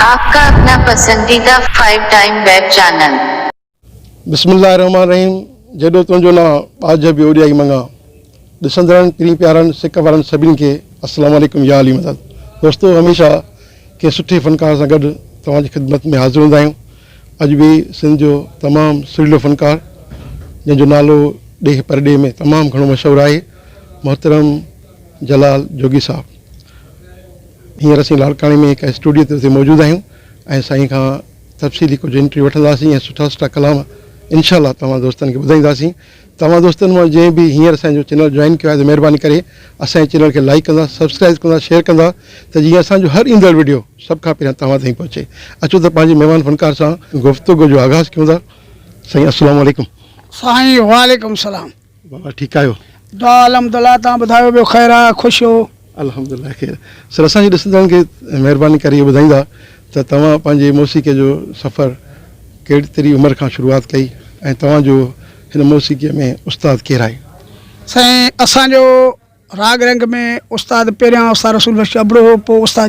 आपका अपना पसंदीदा 5 टाइम वेब चैनल। बिस्मिल्लाहिर्रहमानिर्रहीम। जॾो तुंहिंजो नाम आज बि ओॾियाई मंगा, ॾिसंदड़नि पीढ़ी प्यारनि सिक वारनि सभिनी खे अस्सलाम वालेकुम या अली मदद। दोस्तों, हमेशह के सुठे फ़नकार सां गॾु तव्हांजी ख़िदमत में हाज़िर हूंदा आहियूं। अॼु बि सिंध जो तमामु सुरीलो फ़नकार जंहिंजो नालो ॾेह परॾेह में तमामु घणो मशहूरु आहे, मोहतरम जलाल जोगी साहब। हींअर असीं लाड़काणे में हिकु स्टूडियो ते उते मौजूदु आहियूं ऐं साईं खां तफ़सीली कुझु इंटरव्यू वठंदासीं ऐं सुठा सुठा कलाम इंशाअल्लाह तव्हां दोस्तनि खे ॿुधाईंदासीं। तव्हां दोस्तनि मां जंहिं बि हींअर असांजो चैनल जॉइन कयो आहे त महिरबानी करे असांजे चैनल खे लाइक कंदा, सब्सक्राइब कंदा, शेयर कंदा त जीअं असांजो हर ईंदड़ वीडियो सभ खां पहिरियां तव्हां ताईं पहुचे। अचो त पंहिंजे महिमान फ़नकार सां गुफ़्तगू जो आगाज़ कयूं था। साईं अस्सलाम वालेकुम। साईं वालेकुम सलाम। बाबा ठीकु आहियो? दुआ अल्हम्दुलिल्लाह। तव्हां ॿुधायो ॿियो ख़ैरु आहे, ख़ुशि हो? अल्हम्दुलिल्लाह ख़ैरु। सर, असांजे ॾिसंदड़नि खे महिरबानी करे इहो ॿुधाईंदा त तव्हां पंहिंजे मौसीक़ीअ जो सफ़र कहिड़ी तरी उमिरि खां शुरूआत कई ऐं तव्हांजो हिन मौसीक़ीअ में उस्तादु केरु आहे? साईं, असांजो राग रंग में उस्ताद पहिरियां उस्ताद रसूल बख्श अबड़ो हो, पोइ उस्ताद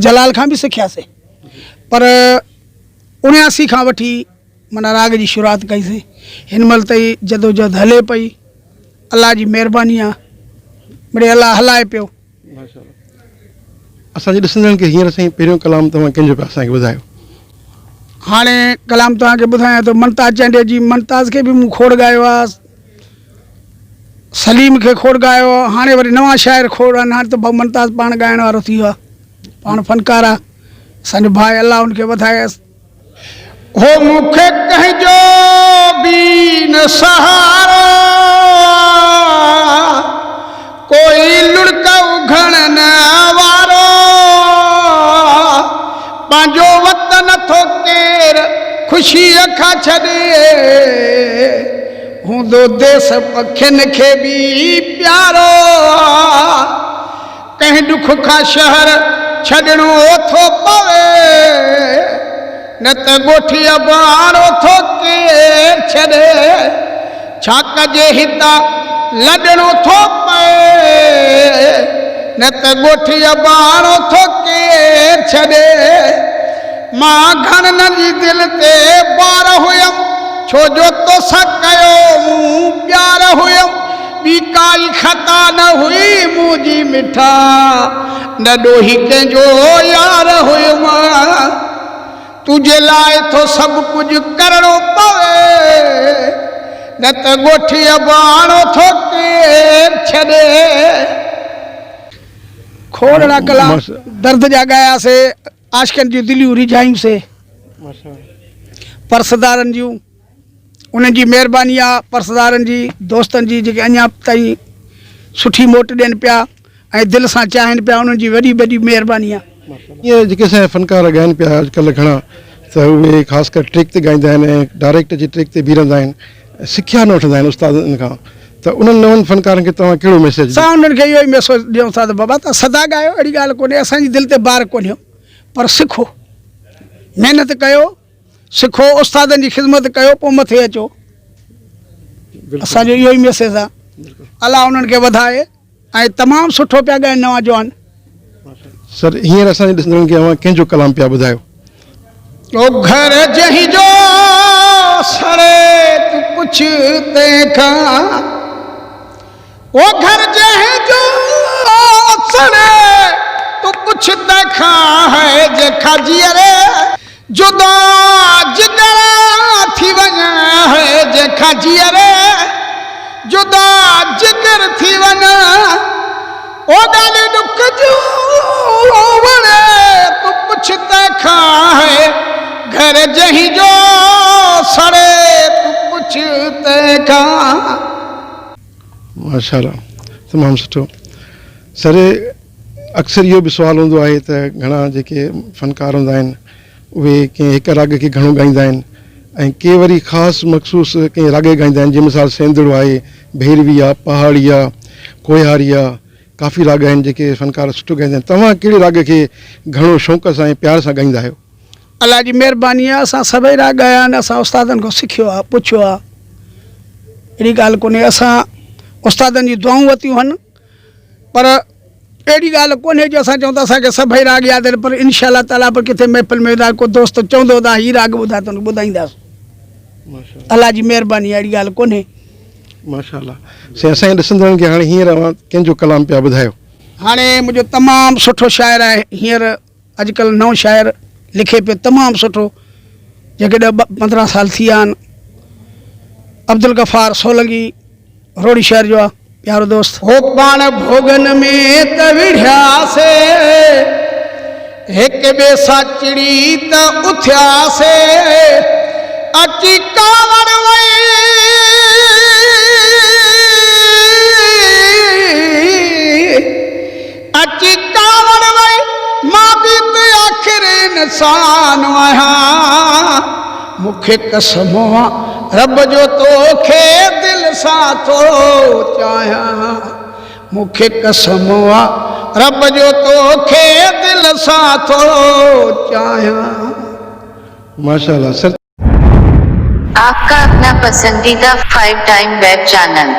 जलाल खां बि सिखियासीं, पर 79 खां वठी माना राग जी शुरूआत कईसीं। हिन महिल ताईं जदोजहद हले पई, अलाह जी महिरबानी आहे, मिड़े अलाह हलाए पियो। असांजे ॾिसंदड़नि खे हींअर साईं पहिरियों कलाम तव्हां कंहिंजो पिया असांखे ॿुधायो? हाणे कलाम तव्हांखे ॿुधायां थो, मनताज़ चंडे जी मनताज़ खे बि मूं खोड़ ॻायो आहे, सलीम खे खोड़ ॻायो आहे, हाणे वरी नवां शाइर खोड़ आहिनि। हाणे त भाउ मनताज़ पाण ॻाइण वारो थी वियो आहे, पाण फ़नकार आहे। असांजो भाउ अलाह हुनखे वधाएसि। हो मूंखे कंहिंजो बि न सहारो, कोई लुड़का उघण न वारो, पंहिंजो वतन थो केरु ख़ुशीअ खां छॾे, हूंदो देश पखियुनि खे बि प्यारो। कंहिं दुख खां शहर छॾिणो थो पवे, न त ॻोठी अबारो थो केरु छॾे, छा कजे हितां लॾणो थो पए, न त ॻोठी अबारो थो केरु छॾे। मां घणनि जी दिलि ते ॿार हुयमि, छो जो तोसां कयो मूं प्यार हुयमि, ॿी काई ख़ता न हुई मुंहिंजी मिठा, न ॾोही कंहिंजो यार हुयमि। तुंहिंजे लाइ थो सभु कुझु करिणो पवे, न त ॻोठी अबाणो थो केरु छॾे। खोड़ड़ा कलाम दर्द जा ॻायासीं, आशिक़नि जूं दिलियूं रिझायूंसीं, परसदारनि जूं। उन्हनि जी महिरबानी आहे, परसदारनि जी, दोस्तनि जी, जेके अञा ताईं सुठी मोट ॾियनि पिया ऐं दिलि सां चाहिनि पिया, उन्हनि जी वॾी वॾी महिरबानी आहे। इहे जेके असांजा फ़नकार ॻाइनि पिया अॼुकल्ह घणा, त उहे ख़ासि करे ट्रैक ते ॻाईंदा आहिनि ऐं डायरेक्ट जे ट्रैक ते बीहंदा आहिनि, सिखिया न वठंदा आहिनि उस्तादनि खां। त उन्हनि नवनि फ़नकारनि खे तव्हां कहिड़ो मैसेज? असां उन्हनि खे इहो ई मैसेज ॾियूं था त बाबा तव्हां सदा ॻायो, अहिड़ी ॻाल्हि कोन्हे, असांजी दिलि ते बार कोन्हे, पर सिखो, महिनत कयो, सिखो, उस्तादनि जी ख़िदमत कयो, पोइ मथे अचो। असांजो इहो ई मैसेज आहे। अलाह उन्हनि खे वधाए ऐं तमामु सुठो पिया ॻाइनि नवां जवान। सर, हींअर असांजे ॾिसंदड़नि खे अव्हां कंहिंजो कलाम पिया ॿुधायो? ओ घर जंहिं जो सड़े तूं पुछ तंहिंखां, ओ घर जंहिं जो सड़े तूं पुछ तंहिंखां, है जंहिंखां जीअरे जुदा जिगर थी वञे, है जंहिंखां जीअरे जुदा जिगर थी वञे, ओ ॾाढी ॾुख जो वणे तूं पुछ तंहिंखां, है घर जंहिं जो सड़े तूं पुछ तंहिंखां। माशाअल्लाह, तमामु सुठो। सर, अक्सर इहो बि सुवालु हूंदो आहे त घणा जेके फ़नकार हूंदा आहिनि उहे कंहिं हिकु राग खे घणो ॻाईंदा आहिनि ऐं के वरी ख़ासि मख़सूस कंहिं राग ॻाईंदा आहिनि, जीअं मिसाल सेंदड़ो आहे, भैरवी आहे, पहाड़ी आहे, कोहारी आहे, काफ़ी राग आहिनि जेके फ़नकार सुठो ॻाईंदा आहिनि। तव्हां कहिड़े राग खे घणो शौक़ सां ऐं प्यार सां ॻाईंदा आहियो? अलाह जी महिरबानी आहे, असां सभई राग ॻाया आहिनि, असां उस्तादनि खां सिखियो आहे, पुछियो आहे, अहिड़ी ॻाल्हि कोन्हे। असां उस्तादनि जी दुआऊं वरितियूं आहिनि, पर अहिड़ी ॻाल्हि कोन्हे जो असां चऊं था असांखे सभई राग यादि आहिनि, पर इनशा ताला पर किथे महफ़िल में वेंदा को दोस्त चवंदो त हीउ राग ॿुधा त ॿुधाईंदासीं। माशाल्लाह अलाह जी महिरबानी, अहिड़ी ॻाल्हि कोन्हे। माशाल्लाह। से असांजे ॾिसंदड़नि खे हाणे हींअर कंहिंजो कलाम पिया ॿुधायो? हाणे मुंहिंजो तमामु सुठो शाइर आहे, हींअर अॼुकल्ह नओं शाइर लिखे पियो तमामु सुठो, जेके 10-15 साल थी विया आहिनि। अब्दुल गफ़ार सोलंगी रोड़ी शहर जो आहे, प्यारो दोस्त। हो पाण भोगन में त विढ़ियासे, हिक ॿिए सां चिड़ी त उथियासे, अची कावड़ वई अची कावड़ वई, मां बि त आख़िर इंसान आहियां, मूंखे कसम आहे रब जो तोखे दिल सां थो चाहियां, मूंखे कसम आहे रब जो तोखे दिल सां थो चाहियां। माशाल्लाह। सर आपका अपना पसंदीदा 5 टाइम वेब चैनल